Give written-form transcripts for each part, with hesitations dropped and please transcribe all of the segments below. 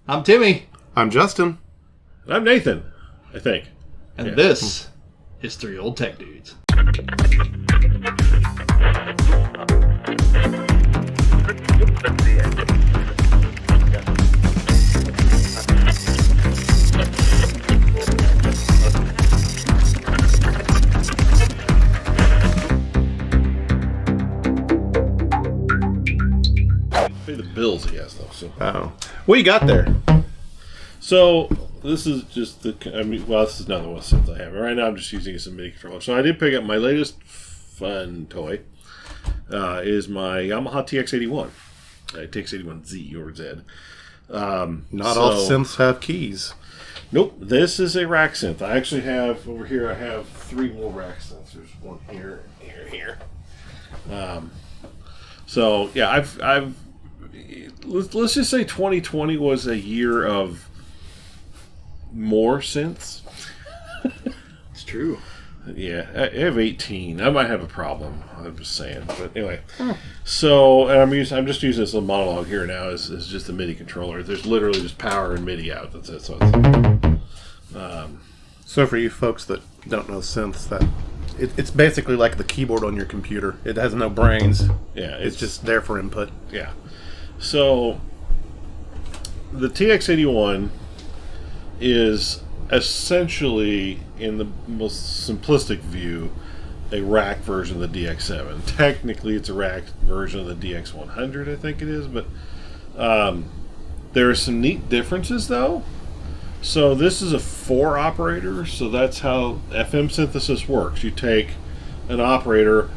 I'm Timmy. I'm Justin. And I'm Nathan, I think. And this is Three Old Tech Dudes. Pay the bills, he has, though. So. Oh. What you got there? So, this is just the... this is another one since I have it. Right now, I'm just using some MIDI controller. So, I did pick up my latest fun toy. Is my Yamaha TX81. TX81Z or Z. Not all synths have keys. Nope. This is a rack synth. I actually have... Over here, I have 3 more rack synths. There's one here, here. So, yeah, I've let's just say 2020 was a year of more synths. It's true. Yeah, I have 18. I might have a problem. I'm just saying. But anyway, so and I'm just using this little monologue here now as just a MIDI controller. There's literally just power and MIDI out. That's it. So, So for you folks that don't know synths, that it's basically like the keyboard on your computer. It has no brains. Yeah, it's just there for input. Yeah. So the TX81 is essentially, in the most simplistic view, a rack version of the DX7. Technically, it's a rack version of the DX100, I think it is, but there are some neat differences, though. So this is a 4 operator, so that's how FM synthesis works. You take an operator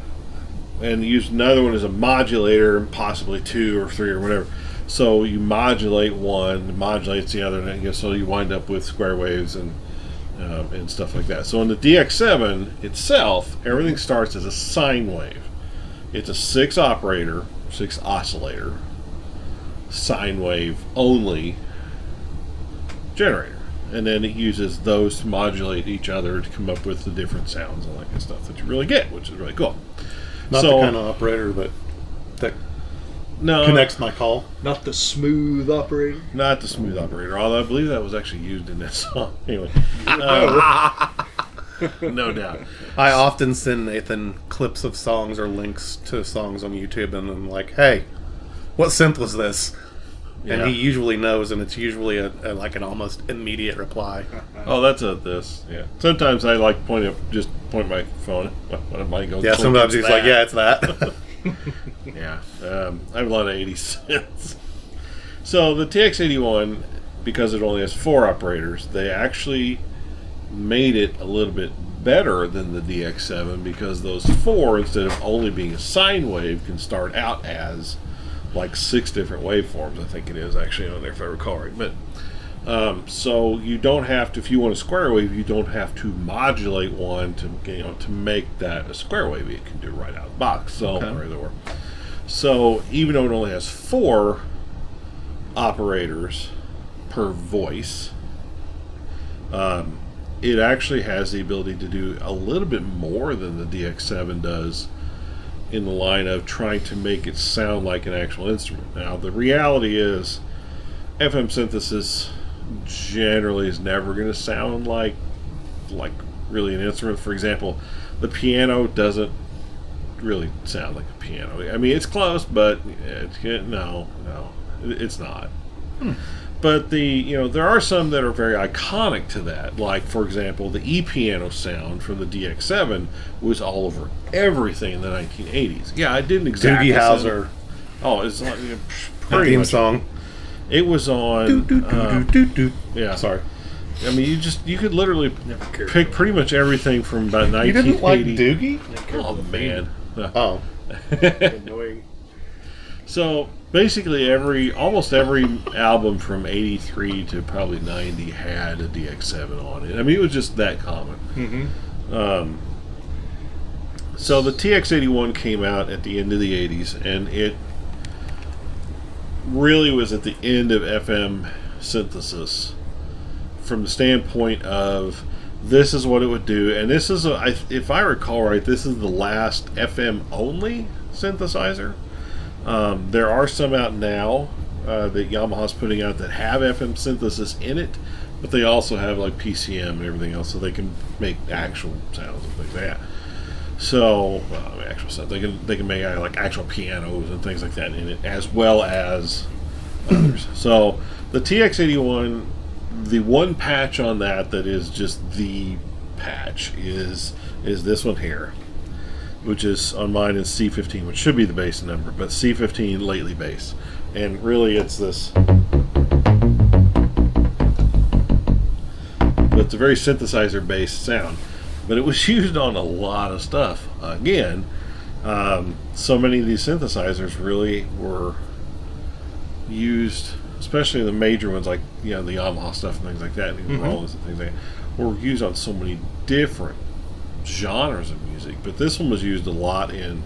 and use another one as a modulator, and possibly 2 or 3 or whatever. So you modulate one, modulates the other, and so you wind up with square waves and stuff like that. So in the DX7 itself, everything starts as a sine wave. It's a 6 operator, 6 oscillator, sine wave only generator. And then it uses those to modulate each other to come up with the different sounds and all that kind of stuff that you really get, which is really cool. Not the kind of operator that connects my call. Not the smooth operator. Not the smooth operator, although I believe that was actually used in that song. Anyway. No doubt. I often send Nathan clips of songs or links to songs on YouTube, and I'm like, hey, what synth was this? And he usually knows, and it's usually like an almost immediate reply. Oh, that's this. Yeah. Sometimes I like point my phone when I'm like, yeah. Sometimes he's like, yeah, it's that. Yeah. I have a lot of 80s synths. So the TX81, because it only has 4 operators, they actually made it a little bit better than the DX7 because those 4, instead of only being a sine wave, can start out as like 6 different waveforms. I think it is actually on there if I recall right. But so you don't have to, if you want a square wave, you don't have to modulate one to make that a square wave. It can do it right out of the box. So So even though it only has 4 operators per voice, it actually has the ability to do a little bit more than the DX7 does, in the line of trying to make it sound like an actual instrument. Now, the reality is FM synthesis generally is never going to sound like really an instrument. For example, the piano doesn't really sound like a piano. I mean, it's close, but no, it's not. But there are some that are very iconic to that. Like, for example, the E-piano sound from the DX7 was all over everything in the 1980s. Yeah, it didn't exactly. Doogie Howser. Oh, it's like pretty theme much song. It was on. Yeah, sorry. I mean, you could literally pick pretty much everything from about 1980. You didn't like Doogie? Oh man. Oh. Annoying. So basically, almost every album from '83 to probably '90 had a DX7 on it. I mean, it was just that common. Mm-hmm. So the TX81 came out at the end of the '80s, and it really was at the end of FM synthesis from the standpoint of this is what it would do. And this is, if I recall right, this is the last FM only synthesizer. There are some out now. that Yamaha's putting out that have FM synthesis in it, but they also have like PCM and everything else, so they can make actual sounds and things like that. So actual sounds, they can make like actual pianos and things like that in it, as well as others. So the TX81, the one patch on that is just the patch is this one here, which is on mine is C15, which should be the bass number, but C15 LatelyBass, and really it's this. But it's a very synthesizer based sound, but it was used on a lot of stuff. Again, so many of these synthesizers really were used, especially the major ones like the Yamaha stuff and things like that, and Rollins and things like that, were used on so many different genres of music. But this one was used a lot in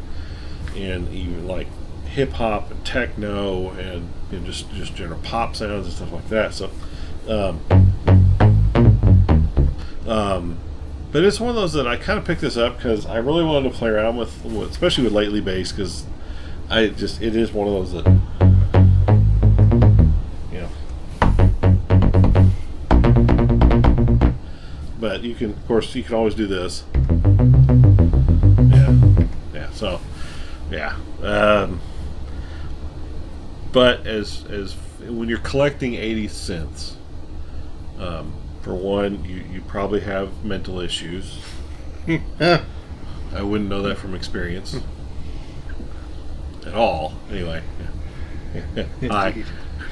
even like hip hop and techno and just general pop sounds and stuff like that. So but it's one of those that I kind of picked this up because I really wanted to play around with, especially with LatelyBass, because it is one of those that but you can, of course, you can always do this. So but as when you're collecting 80 synths, for one, you probably have mental issues. I wouldn't know that from experience at all. Anyway, I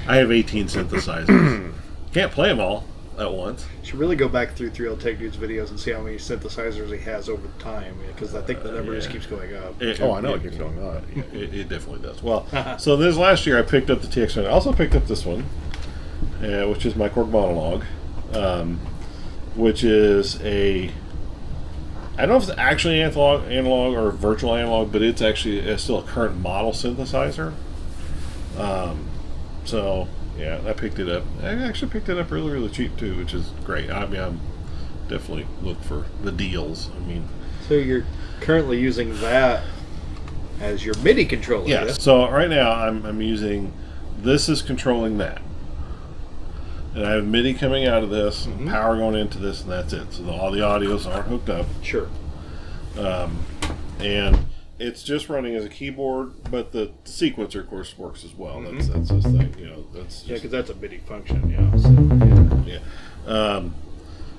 have 18 synthesizers. Can't play them all at once. You should really go back through 3L Tech Dude's videos and see how many synthesizers he has over time, because I think the number just keeps going up. I know it keeps going up. It definitely does. Well, so this last year I picked up the TX1. I also picked up this one, which is my Korg Monologue, which is I don't know if it's actually analog or virtual analog, but it's actually still a current model synthesizer. So yeah, I picked it up. I actually picked it up really, really cheap too, which is great. I mean, I'm definitely look for the deals. I mean, so you're currently using that as your MIDI controller? Yes. Yeah? So right now I'm using this is controlling that, and I have MIDI coming out of this, and power going into this, and that's it. So all the audios aren't hooked up. Sure. And it's just running as a keyboard, but the sequencer, of course, works as well. That's his thing. That's just, because that's a MIDI function. Yeah.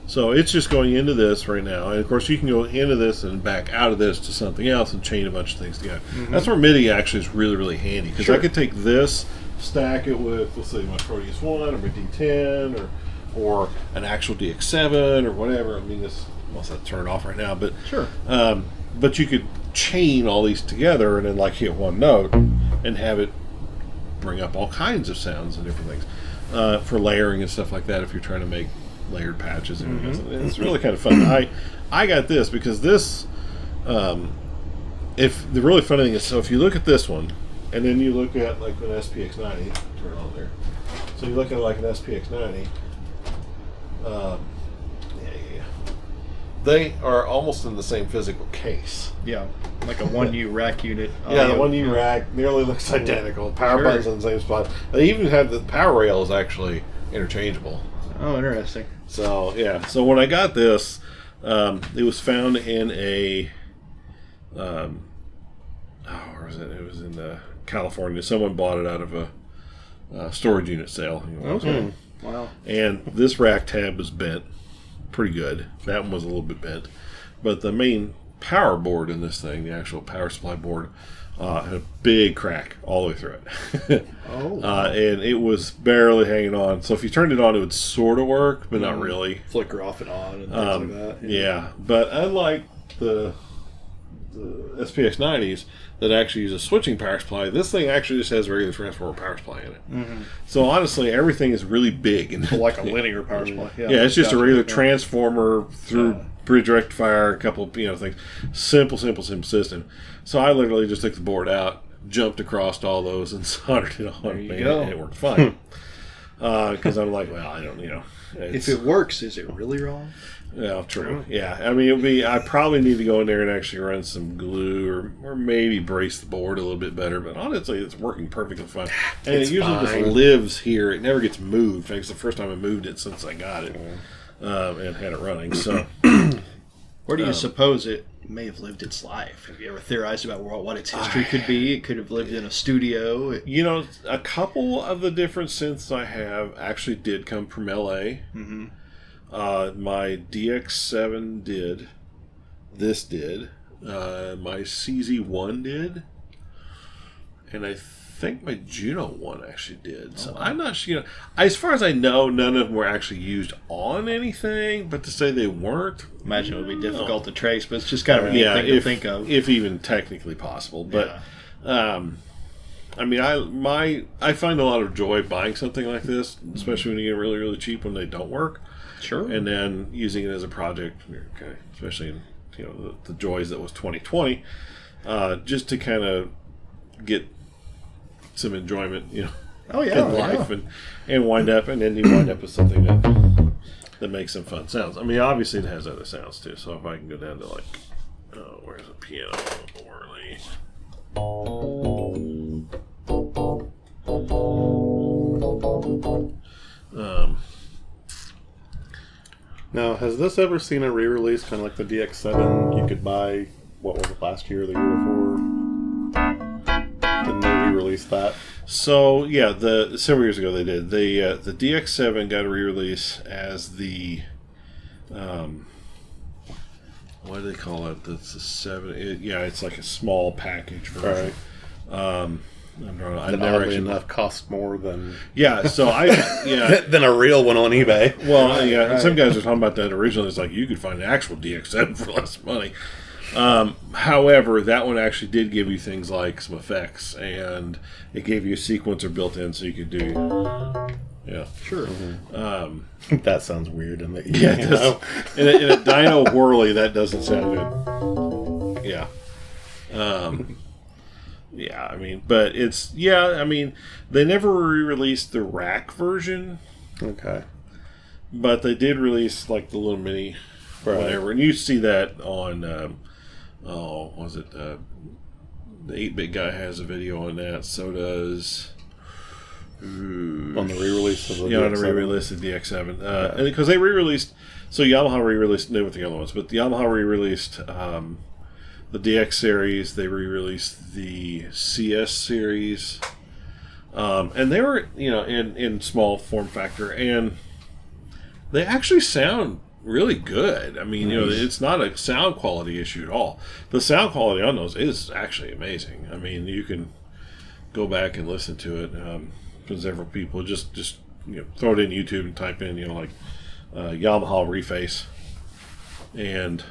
So it's just going into this right now, and of course you can go into this and back out of this to something else and chain a bunch of things together. That's where MIDI actually is really, really handy, because I could take this, stack it with, let's say, my Proteus 1 or my D10 or an actual DX7 or whatever. I mean, this must have turned off right now, but sure. But you could chain all these together and then like hit one note and have it bring up all kinds of sounds and different things for layering and stuff like that, if you're trying to make layered patches and it's really kind of fun. I got this because this if the really funny thing is, so if you look at this one and then you look at like an SPX90, turn it on there, so you look at like an SPX90, they are almost in the same physical case. Yeah, like a 1U rack unit. Yeah, the 1U rack nearly looks identical. Power buttons in the same spot. They even have the power rail is actually interchangeable. Oh, interesting. So yeah, so when I got this, it was found in a where was it? It was in California. Someone bought it out of a storage unit sale. Okay. Wow. And this rack tab was bent pretty good. That one was a little bit bent, but the main power board in this thing, the actual power supply board, had a big crack all the way through it. And it was barely hanging on. So if you turned it on, it would sort of work, but not really. Flicker off and on and things like that. Yeah, but unlike the SPX90s that actually use a switching power supply, this thing actually just has a regular transformer power supply in it. So honestly, everything is really big. And like a linear power supply. Yeah, it's just a regular transformer through bridge rectifier, a couple of things. Simple system. So I literally just took the board out, jumped across all those, and soldered it on. There you go. And it worked fine. because I'm like, well, I don't, if it works, is it really wrong? Yeah, true. Yeah, I mean, I probably need to go in there and actually run some glue or maybe brace the board a little bit better. But honestly, it's working perfectly fine. And it usually just lives here. It never gets moved. In fact, it's the first time I moved it since I got it and had it running. So, where do you suppose it may have lived its life? Have you ever theorized about what its history could be? It could have lived in a studio. A couple of the different synths I have actually did come from LA. Mm-hmm. My DX7 did. This did. My CZ1 did. And I think my Juno one actually did. So I'm not sure. As far as I know, none of them were actually used on anything. But to say they weren't, imagine it would be difficult to trace. But it's just kind of a neat thing to think of, if even technically possible. But I mean, I find a lot of joy buying something like this, especially when you get really, really cheap when they don't work. Sure. And then using it as a project, okay, especially in the joys that was 2020, just to kind of get some enjoyment, in life, and wind up, and then you wind up with something that makes some fun sounds. I mean, obviously it has other sounds too. So if I can go down to where's the piano? Now, has this ever seen a re-release, kind of like the DX7? You could buy, what was it, last year or the year before? Didn't they re-release that? So, yeah, several years ago they did. The DX7 got a re-release as the, what do they call it? That's the 7. It's like a small package version. Right. I don't know. That oddly enough cost more than than a real one on eBay. Well, right. Some guys are talking about that originally. It's like you could find an actual DX7 for less money. However, that one actually did give you things like some effects, and it gave you a sequencer built in, so you could do. Yeah, sure. Mm-hmm. That sounds weird, and in a dyno whirly, that doesn't sound good. Yeah. Yeah, I mean, but it's I mean, they never re-released the rack version. Okay. But they did release like the little mini, whatever, and you see that on, the 8-Bit guy has a video on that. So does. On the re-release of the DX7. On the re-release of the DX7, and because they re-released, so Yamaha re-released with the other ones, but the Yamaha re-released. The DX series, they re-released the CS series, and they were, in small form factor, and they actually sound really good. I mean, it's not a sound quality issue at all. The sound quality on those is actually amazing. I mean, you can go back and listen to it. From several people, just throw it in YouTube and type in, Yamaha reface, and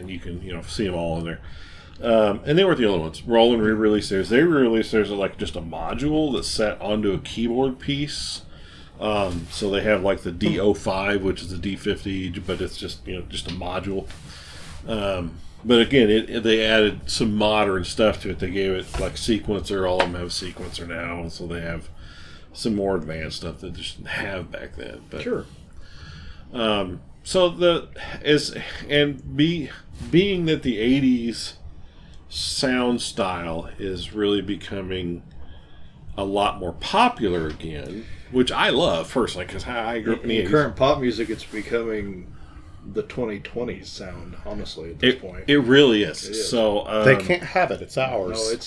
you can see them all in there. And they were the other ones. Roland re-released theirs. They re-released theirs as like just a module that's set onto a keyboard piece. So they have like the D05, which is the D50, but it's just just a module. But again, they added some modern stuff to it. They gave it like sequencer. All of them have sequencer now, so they have some more advanced stuff that they just didn't have back then. But, sure. So being that the 80s sound style is really becoming a lot more popular again, which I love personally because I grew up in the 80s. Current pop music, it's becoming the 2020s sound, honestly, at this point. It really is. It is. So they can't have it. It's ours. No, it's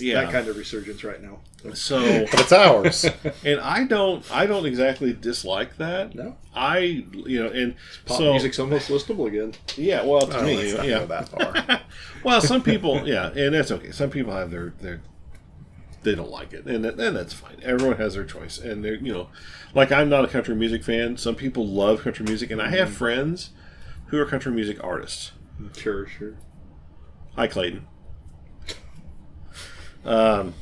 that kind of resurgence right now. So, but it's ours. And I don't exactly dislike that. No, pop music's almost listenable again. Yeah, well, to me, let's not go that far. Well, some people, and that's okay. Some people have their they don't like it, and that's fine. Everyone has their choice, and they're like I'm not a country music fan. Some people love country music, and I have friends who are country music artists. Sure. Hi, Clayton. Call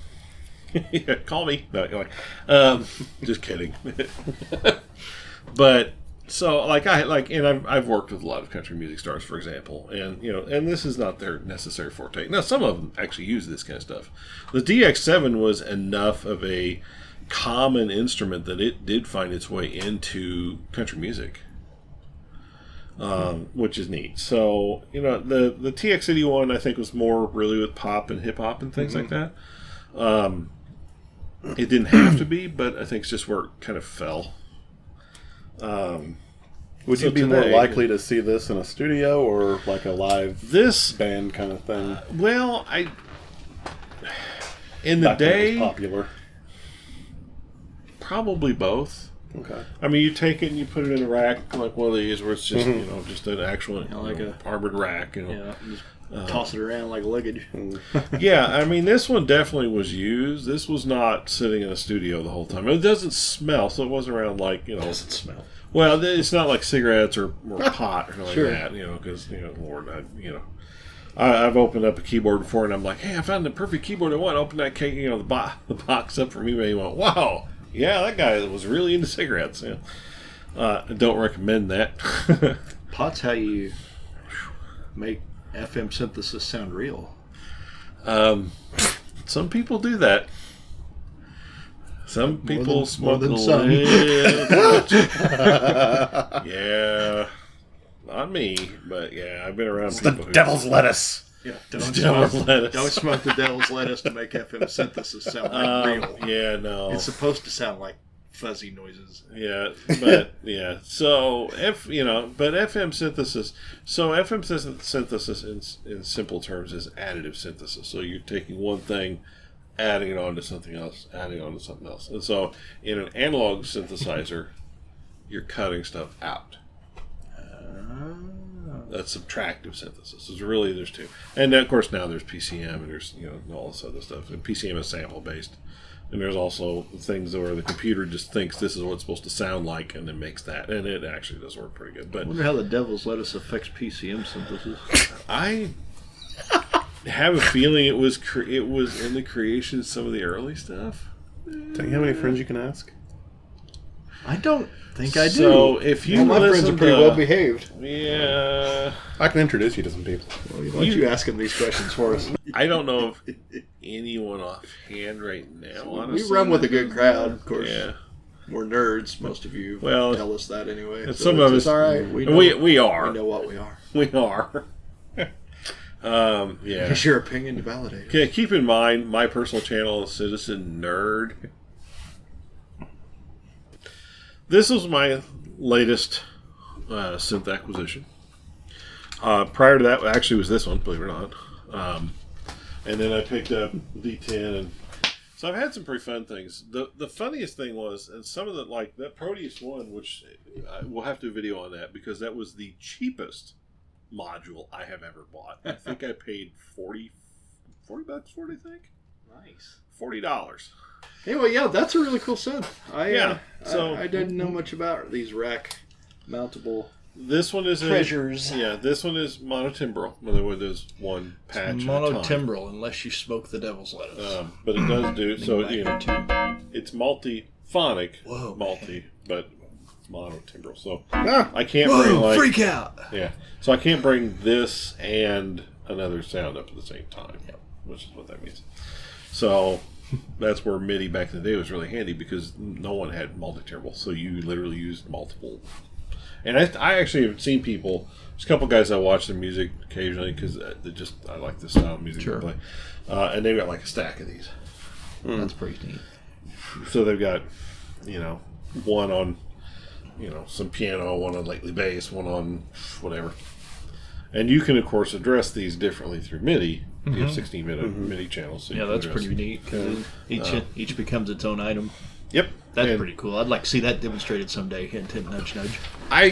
me. No, anyway. Just kidding. But so and I've worked with a lot of country music stars, for example, and and this is not their necessary forte. Now, some of them actually use this kind of stuff. The DX7 was enough of a common instrument that it did find its way into country music, which is neat. So, the TX81 I think was more really with pop and hip hop and things like that. It didn't have to be, but I think it's just where it kind of fell. Would you be more likely to see this in a studio or like a live band kind of thing? Well, in the day, popular. Probably both. Okay. I mean, you take it and you put it in a rack like one of these, where it's just just an actual like a armored rack. Just toss it around like luggage. Yeah, I mean, this one definitely was used. This was not sitting in a studio the whole time. It doesn't smell, so it wasn't around like It doesn't smell. Well, it's not like cigarettes or pot or something like that. Because Lord, I've opened up a keyboard before and I'm like, hey, I found the perfect keyboard I want. Open that cake, the box up from eBay. You went, wow, yeah, that guy was really into cigarettes. I don't recommend that. Pot's how you make FM synthesis sound real. Some people do that. Some people smoke a some. Yeah, not me, but yeah, I've been around It's people. the devil's lettuce. Yeah, Don't smoke the devil's lettuce to make FM synthesis sound like real. Yeah, no. It's supposed to sound like fuzzy noises. Yeah, but yeah. So FM synthesis. So FM synthesis in simple terms is additive synthesis. So you're taking one thing, adding it on to something else, adding on to something else. And so in an analog synthesizer, you're cutting stuff out. That's subtractive synthesis. There's two. And of course now there's PCM and there's all this other stuff. And PCM is sample based. And there's also things where the computer just thinks this is what it's supposed to sound like and then makes that. And it actually does work pretty good. But I wonder how the devil's lettuce affects PCM synthesis. I have a feeling it was in the creation of some of the early stuff. Do you have any friends you can ask? I don't think I do. So if you my friends are pretty well behaved. Yeah. I can introduce you to some people. Why don't you ask them these questions for us? I don't know if anyone offhand right now, honestly. We run with a good crowd, of course. Yeah. We're nerds, most of you tell us that anyway. Some of us, all right. We are. We know what we are. We are. Yeah. Is your opinion validated? Okay, keep in mind, my personal channel is Citizen Nerd. This was my latest synth acquisition. Prior to that, actually, was this one, believe it or not. And then I picked up D10, and so I've had some pretty fun things. The funniest thing was, and some of the that Proteus one, which we'll have to do a video on that because that was the cheapest module I have ever bought. I think I paid $40 for it. I think. Nice. $40. Anyway, yeah, that's a really cool synth. I didn't know much about these rack mountable. This one is treasures. This one is monotimbral. In other words, there's one patch. Monotimbral, unless you smoke the devil's lettuce. But it does do so. It's multiphonic, Whoa, but it's monotimbral. So I can't bring freak out. Yeah, so I can't bring this and another sound up at the same time, which is what that means. So that's where MIDI back in the day was really handy because no one had multi-timbral, so you literally used multiple. And I actually have seen people. There's a couple guys I watch their music occasionally because I like this style of music they play, and they've got like a stack of these. That's pretty neat. So they've got, one on, some piano, one on LatelyBass, one on whatever. And you can of course address these differently through MIDI. You have 16-minute MIDI channels. So that's pretty neat because each becomes its own item. Yep. That's pretty cool. I'd like to see that demonstrated someday. Hint, hint, nudge, nudge. I'll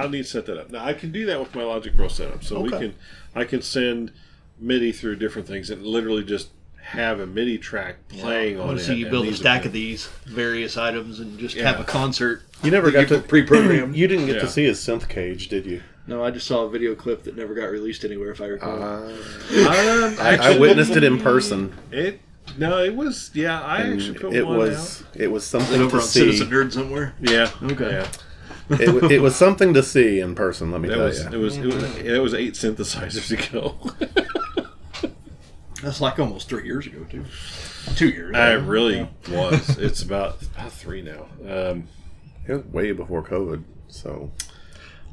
need to set that up. Now I can do that with my Logic Pro setup. So I can send MIDI through different things and literally just have a MIDI track playing on it. So you build a stack of these various items and just have a concert. You never got to pre-program. You didn't get to see his synth cage, did you? No, I just saw a video clip that never got released anywhere, if I recall. I witnessed it in person. It was. Yeah, I actually put one out. It was something over to on see. Citizen Nerd somewhere. Yeah. Okay. Yeah. It was something to see in person. Let me tell you. It was 8 synthesizers ago. That's like almost 3 years ago too. 2 years. I really was. It's about 3 now. It was way before COVID, so...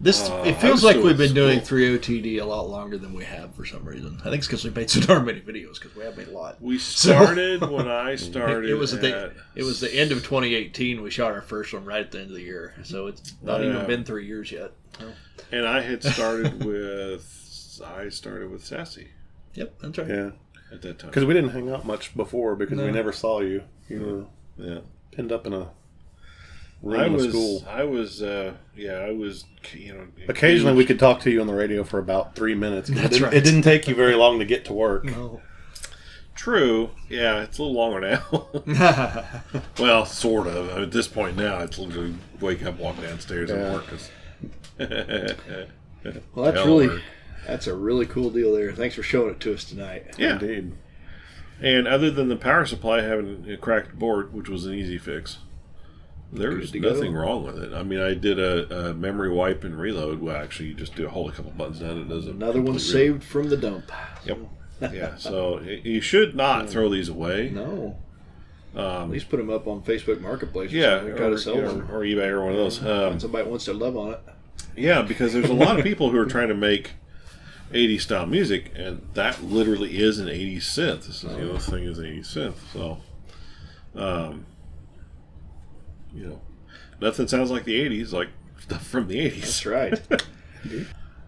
It feels like we've been doing 3OTD a lot longer than we have for some reason. I think it's because we made so darn many videos, because we have made a lot. We started when I started. It was the end of 2018. We shot our first one right at the end of the year, so it's not even been 3 years yet. No. And I had started with Sassy. Yep, that's right. Yeah, at that time because we didn't hang out much before because we never saw you. You were pinned up in a room in school. I was. Occasionally, we could talk to you on the radio for about 3 minutes. That's right. It didn't take you very long to get to work. No. True. Yeah, it's a little longer now. Well, sort of. At this point now, it's literally wake up, walk downstairs, and work. Well, that's a really cool deal there. Thanks for showing it to us tonight. Yeah, indeed. And other than the power supply having a cracked board, which was an easy fix, there's nothing wrong with it. I mean, I did a memory wipe and reload. Well, actually, you just hold a couple buttons down. It does another one saved from the dump. Yep. Yeah. So you should not throw these away. No. At least put them up on Facebook Marketplace. Yeah, or try to sell them, or eBay or one of those. Somebody wants their love on it. Yeah, because there's a lot of people who are trying to make 80s style music, and that literally is an 80s synth. This is this thing is an 80s synth. So, nothing sounds like the 80s, like stuff from the 80s. That's right.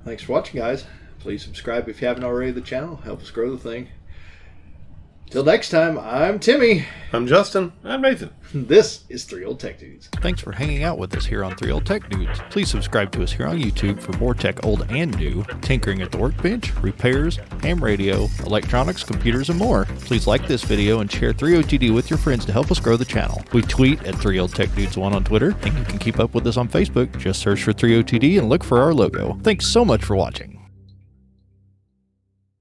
Thanks for watching, guys. Please subscribe if you haven't already to the channel. Help us grow the thing. Till next time, I'm Timmy. I'm Justin. I'm Nathan. This is 3 Old Tech Dudes. Thanks for hanging out with us here on 3 Old Tech Dudes. Please subscribe to us here on YouTube for more tech old and new, tinkering at the workbench, repairs, ham radio, electronics, computers, and more. Please like this video and share 3OTD with your friends to help us grow the channel. We tweet at 3 Old Tech Dudes 1 on Twitter, and you can keep up with us on Facebook. Just search for 3OTD and look for our logo. Thanks so much for watching.